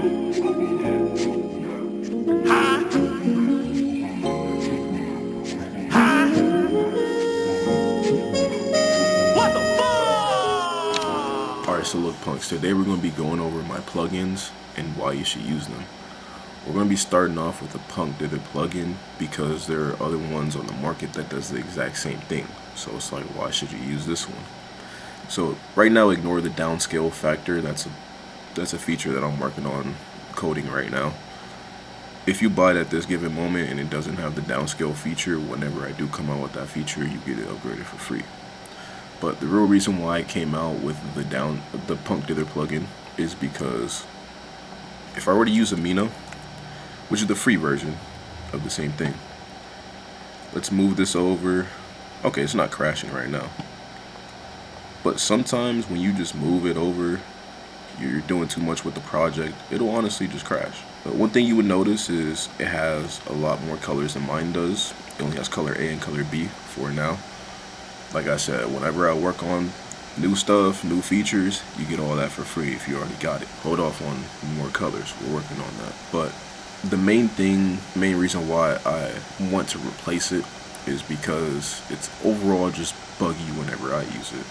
Alright, so look punks, today we're going to be going over my plugins and why you should use them. We're going to be starting off with the Punk Dither plugin because there are other ones on the market that does the exact same thing. So it's like, why should you use this one? So right now, ignore the downscale factor. That's a feature that I'm working on coding right now. If you buy it at this given moment and it doesn't have the downscale feature, whenever I do come out with that feature, you get it upgraded for free. But the real reason why I came out with the Punk Dither plugin is because if I were to use Amino, which is the free version of the same thing, let's move this over. Okay, it's not crashing right now. But sometimes when you just move it over, you're doing too much with the project, it'll honestly just crash. But one thing you would notice is it has a lot more colors than mine does. It only has color A and color B for now. Like I said, whenever I work on new stuff, new features, you get all that for free if you already got it. Hold off on more colors, we're working on that. But the main reason why I want to replace it is because it's overall just buggy whenever I use it.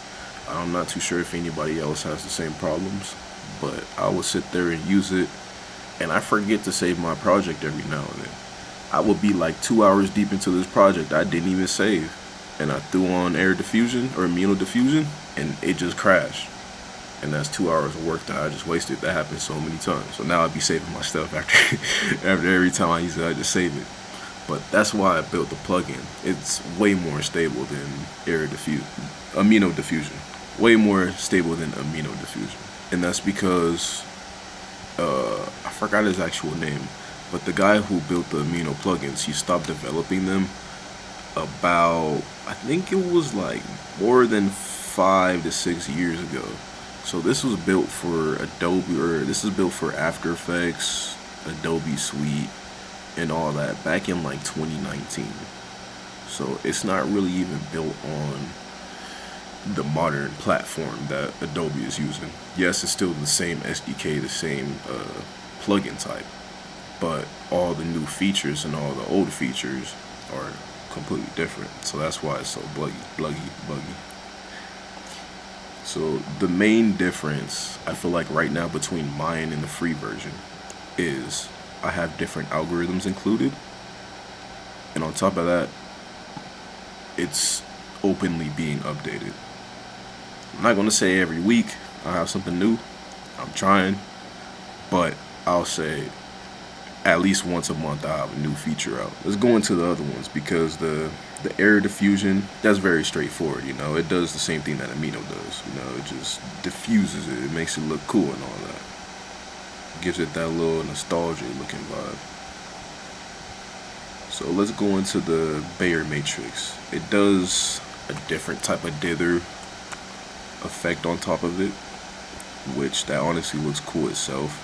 I'm not too sure if anybody else has the same problems, but I will sit there and use it, and I forget to save my project every now and then. I will be like 2 hours deep into this project, I didn't even save, and I threw on air diffusion or amino diffusion, and it just crashed. And that's 2 hours of work that I just wasted. That happens so many times. So now I'd be saving my stuff after every time I use it, I just save it. But that's why I built the plugin. It's way more stable than amino diffusion. Way more stable than amino diffusion. And that's because I forgot his actual name, but the guy who built the amino plugins, he stopped developing them about, I think it was like more than 5 to 6 years ago. So this was built for Adobe, or this is built for After Effects, Adobe Suite, and all that back in like 2019. So it's not really even built on the modern platform that Adobe is using. Yes, it's still the same SDK, the same plugin type, but all the new features and all the old features are completely different. So that's why it's so buggy. So the main difference I feel like right now between mine and the free version is I have different algorithms included, and on top of that, it's openly being updated. I'm not going to say every week I have something new, I'm trying, but I'll say at least once a month I have a new feature out. Let's go into the other ones, because the air diffusion, that's very straightforward, you know. It does the same thing that amino does, you know. It just diffuses it, it makes it look cool and all that. Gives it that little nostalgia looking vibe. So let's go into the Bayer matrix. It does a different type of dither effect on top of it, which that honestly looks cool itself.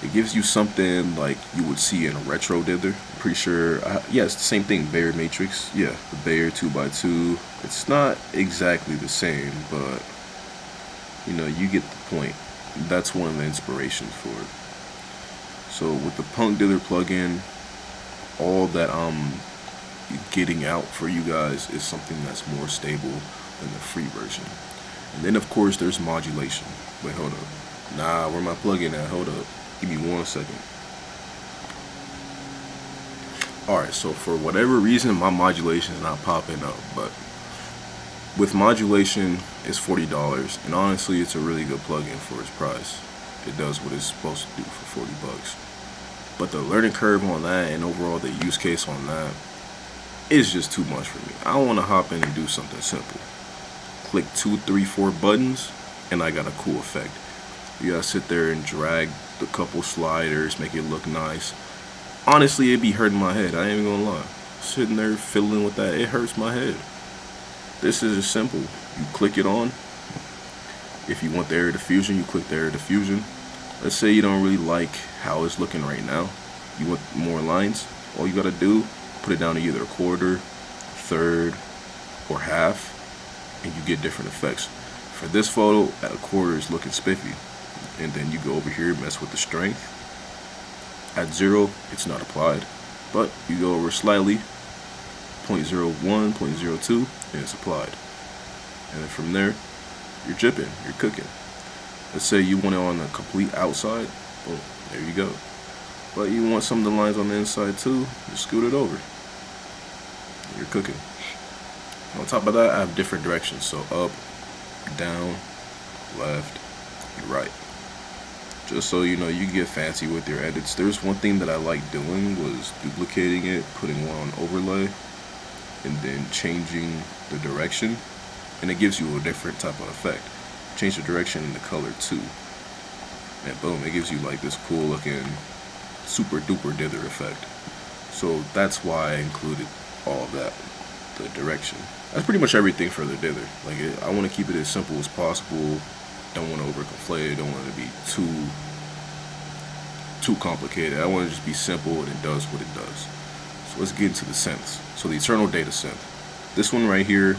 It gives you something like you would see in a retro dither. Pretty sure, yeah, it's the same thing, Bayer matrix. Yeah, the Bayer 2x2. It's not exactly the same, but you know, you get the point. That's one of the inspirations for it. So with the Punk Dither plugin, all that I'm getting out for you guys is something that's more stable than the free version. And then of course there's modulation. Wait, hold up. Nah, where my plugin at? Hold up. Give me 1 second. Alright, so for whatever reason my modulation is not popping up, but with modulation it's $40, and honestly it's a really good plugin for its price. It does what it's supposed to do for 40 bucks. But the learning curve on that and overall the use case on that is just too much for me. I want to hop in and do something simple. Click 2, 3, 4 buttons and I got a cool effect. You gotta sit there and drag the couple sliders, make it look nice. Honestly, it'd be hurting my head, I ain't even gonna lie. Sitting there fiddling with that, it hurts my head. This is just simple. You click it on. If you want the air diffusion, you click the air diffusion. Let's say you don't really like how it's looking right now. You want more lines. All you gotta do, put it down to either a quarter, third, or half, and you get different effects. For this photo, at a quarter is looking spiffy. And then you go over here, mess with the strength, At 0, it's not applied. But you go over slightly, 0.01, 0.02, and it's applied. And then from there, you're jipping, you're cooking. Let's say you want it on the complete outside, boom, there you go. But you want some of the lines on the inside too, just scoot it over. You're cooking. On top of that, I have different directions. So up, down, left, right. Just so you know, you get fancy with your edits. There's one thing that I like doing was duplicating it, putting one on overlay, and then changing the direction. And it gives you a different type of effect. Change the direction and the color too. And boom, it gives you like this cool looking super duper dither effect. So that's why I included all of that, the direction. That's pretty much everything for the dither. Like I want to keep it as simple as possible. Don't want to overconflate it. Don't want it to be too complicated. I want it to just be simple and it does what it does. So let's get into the synths. So the Eternal Data synth. This one right here,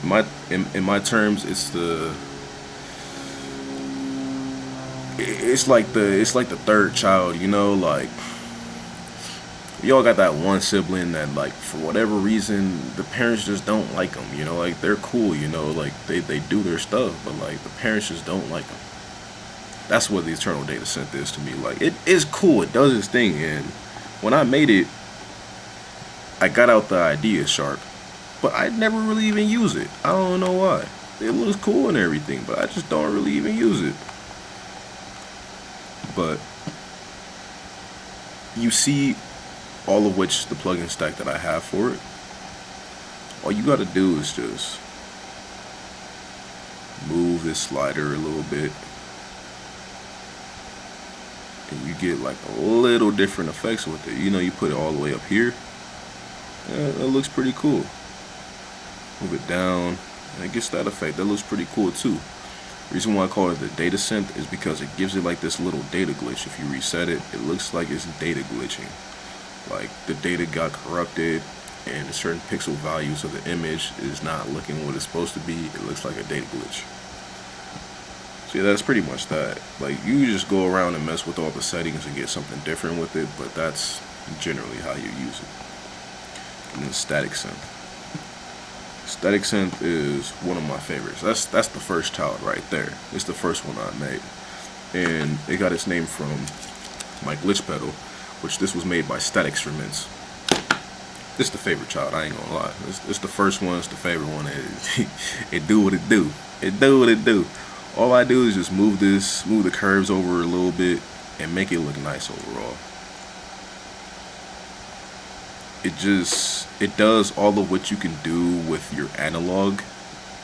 in my terms, it's like the third child, you know, like we all got that one sibling that, like, for whatever reason the parents just don't like them, you know, like they're cool, you know, like they do their stuff, but like the parents just don't like them. That's what the Eternal Data synth is to me. Like, it is cool, it does its thing, and when I made it, I got out the idea sharp, but I never really even use it. I don't know why. It looks cool and everything, but I just don't really even use it. But you see all of which the plugin stack that I have for it. All you gotta do is just move this slider a little bit, and you get like a little different effects with it. You know, you put it all the way up here, and it looks pretty cool. Move it down, and it gets that effect. That looks pretty cool too. The reason why I call it the data synth is because it gives it like this little data glitch. If you reset it, it looks like it's data glitching. Like the data got corrupted and certain pixel values of the image is not looking what it's supposed to be. It looks like a data glitch. So yeah, that's pretty much that. Like, you just go around and mess with all the settings and get something different with it, but that's generally how you use it. And then static synth. Static synth is one of my favorites. That's the first child right there. It's the first one I made, and it got its name from my glitch pedal, which this was made by Static Instruments. This is the favorite child, I ain't gonna lie. It's the first one, it's the favorite one. It do what it do. It do what it do. All I do is just move the curves over a little bit and make it look nice overall. It does all of what you can do with your analog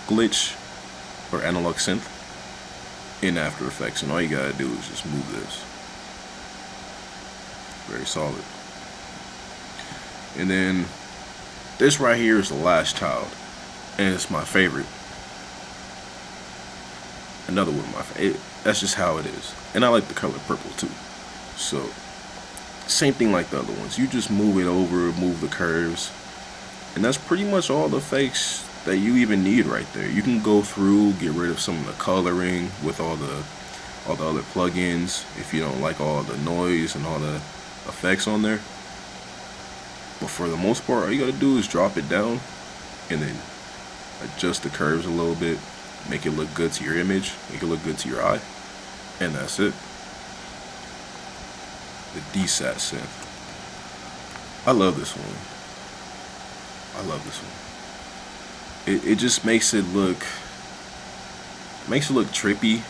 glitch or analog synth in After Effects, and all you gotta do is just move this. Very solid. And then this right here is the last child, and it's my favorite. Another one of my favorite. That's just how it is, and I like the color purple too. So same thing like the other ones. You just move it over, move the curves, and that's pretty much all the effects that you even need right there. You can go through, get rid of some of the coloring with all the other plugins if you don't like all the noise and all the effects on there. But for the most part, all you gotta do is drop it down and then adjust the curves a little bit, make it look good to your image, make it look good to your eye, and that's it. The DSAT synth. I love this one. I love this one. It just makes it look trippy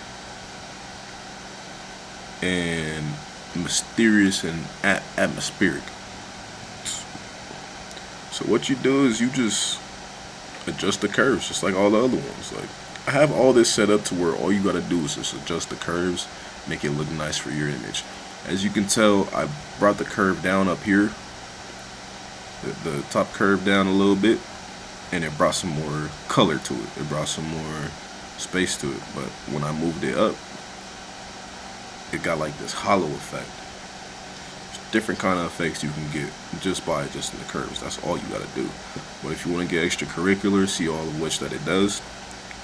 and mysterious and atmospheric. So what you do is you just adjust the curves just like all the other ones. Like, I have all this set up to where all you gotta do is just adjust the curves, make it look nice for your image. As you can tell, I brought the curve down up here, the top curve down a little bit, and it brought some more color to it. It brought some more space to it. But when I moved it up, it got like this hollow effect. There's different kind of effects you can get just by adjusting the curves. That's all you gotta do. But if you want to get extracurricular, see all of which that it does,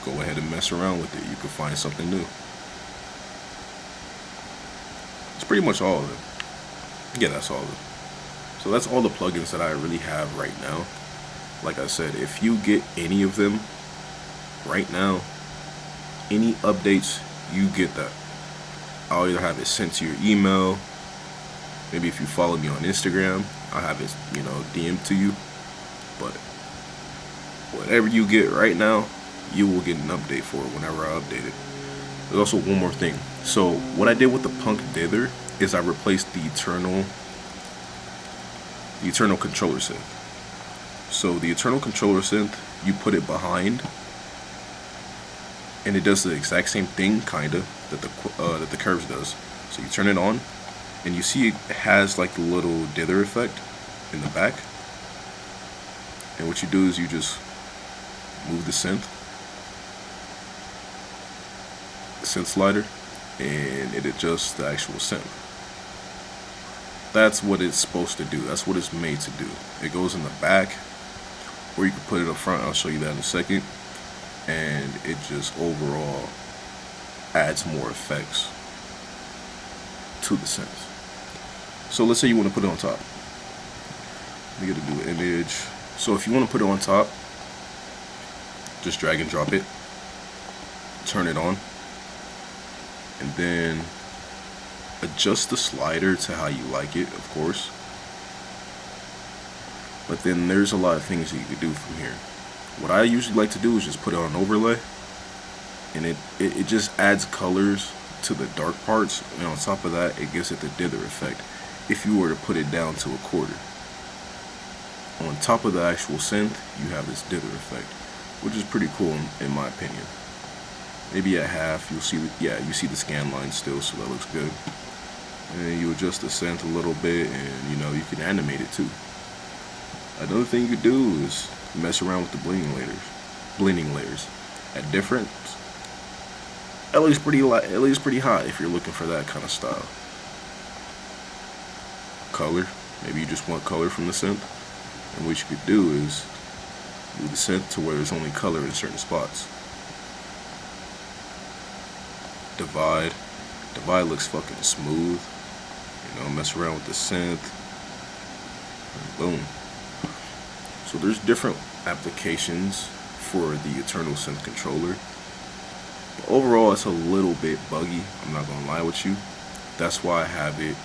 go ahead and mess around with it. You can find something new. It's pretty much all of them. Yeah, that's all of them. So that's all the plugins that I really have right now. Like I said, if you get any of them right now, any updates, you get that. I'll either have it sent to your email. Maybe if you follow me on Instagram, I'll have it, DM to you. But whatever you get right now, you will get an update for it whenever I update it. There's also one more thing. So what I did with the Punk Dither is I replaced the Eternal controller synth. So the Eternal controller synth, you put it behind, and it does the exact same thing, kinda, that the Curves does. So you turn it on, and you see it has like the little dither effect in the back. And what you do is you just move the synth slider, and it adjusts the actual synth. That's what it's supposed to do. That's what it's made to do. It goes in the back, or you can put it up front. I'll show you that in a second. And it just overall adds more effects to the synths. So let's say you want to put it on top. You got to do an image. So if you want to put it on top, just drag and drop it, turn it on, and then adjust the slider to how you like it, of course. But then there's a lot of things that you can do from here. What I usually like to do is just put it on overlay, and it just adds colors to the dark parts, and on top of that, it gives it the dither effect if you were to put it down to a quarter. On top of the actual synth, you have this dither effect, which is pretty cool in my opinion. Maybe at half, you'll see, you see the scan line still, so that looks good. And then you adjust the synth a little bit, and you can animate it too. Another thing you could do is mess around with the blending layers. At difference, at least pretty hot if you're looking for that kind of style. Color, maybe you just want color from the synth, and what you could do is move the synth to where there's only color in certain spots. Divide looks fucking smooth. Mess around with the synth, and boom. So there's different applications for the Eternal Synth controller. But overall, it's a little bit buggy. I'm not gonna lie with you. That's why I have it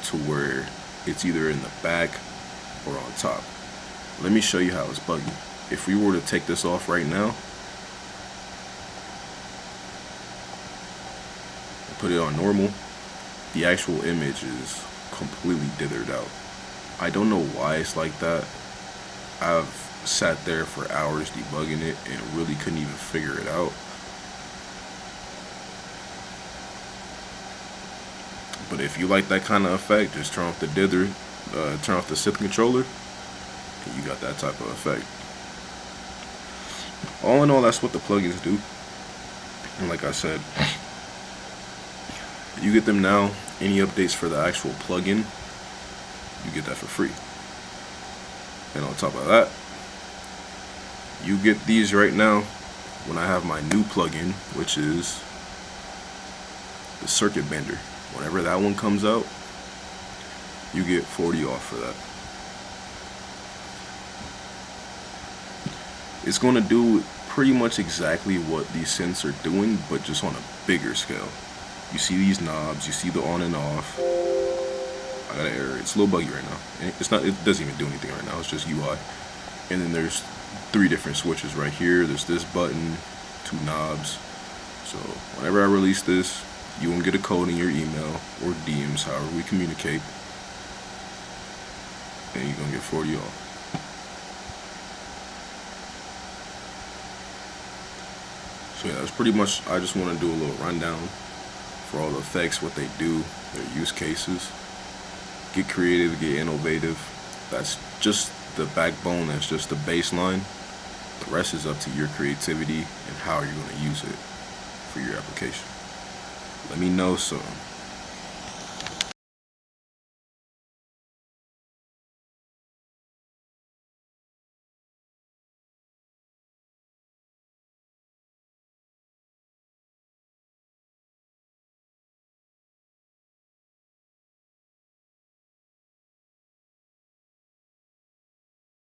to where it's either in the back or on top. Let me show you how it's buggy. If we were to take this off right now and put it on normal, the actual image is completely dithered out. I don't know why it's like that. I've sat there for hours debugging it and really couldn't even figure it out. But if you like that kind of effect, just turn off the dither, turn off the synth controller, and you got that type of effect. All in all, that's what the plugins do. And like I said, you get them now. Any updates for the actual plugin, you get that for free. And on top of that, you get these right now when I have my new plugin, which is the Circuit Bender. Whenever that one comes out, you get 40 off for that. It's going to do pretty much exactly what these synths are doing, but just on a bigger scale. You see these knobs, you see the on and off. I got an error. It's a little buggy right now. It doesn't even do anything right now. It's just UI. And then there's 3 different switches right here. There's this button, 2 knobs. So whenever I release this, you won't get a code in your email or DMs, however we communicate, and you're gonna get 40 off. So yeah, that's pretty much. I just want to do a little rundown for all the effects, what they do, their use cases. Get creative, get innovative. That's just the backbone. That's just the baseline. The rest is up to your creativity and how you're going to use it for your application. Let me know so